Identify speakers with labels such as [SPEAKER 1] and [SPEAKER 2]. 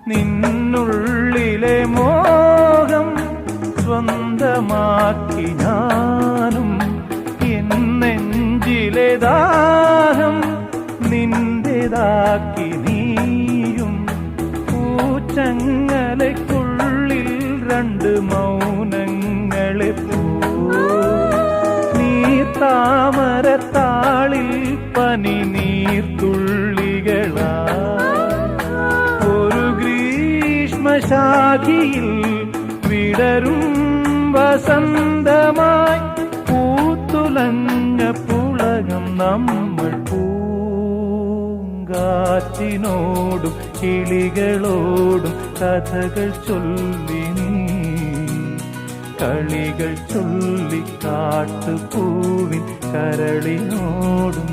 [SPEAKER 1] നിന്നുള്ളിലെ മോഹം സ്വന്തമാക്കി ഞാനും, എന്നെഞ്ചിലെ ദാഹം നിന്റേതാക്കി നീയും. പൂച്ചങ്ങലയ്ക്കുള്ളിൽ രണ്ട് മൗനങ്ങളെ താമരത്താളിൽ പനി നീർത്തുള്ളികളാ. ഒരു ഗ്രീഷ്മശാഖിയിൽ വിടരും വസന്തമായി പൂത്തുലഞ്ഞ പുളകം നമ്മൾ. പൂങ്കാറ്റിനോടും കിളികളോടും കഥകൾ ചൊല്ലി നീ, കളികൾ ചൊല്ലി കാട്ടുപൂവിൻ കരളിനോടും.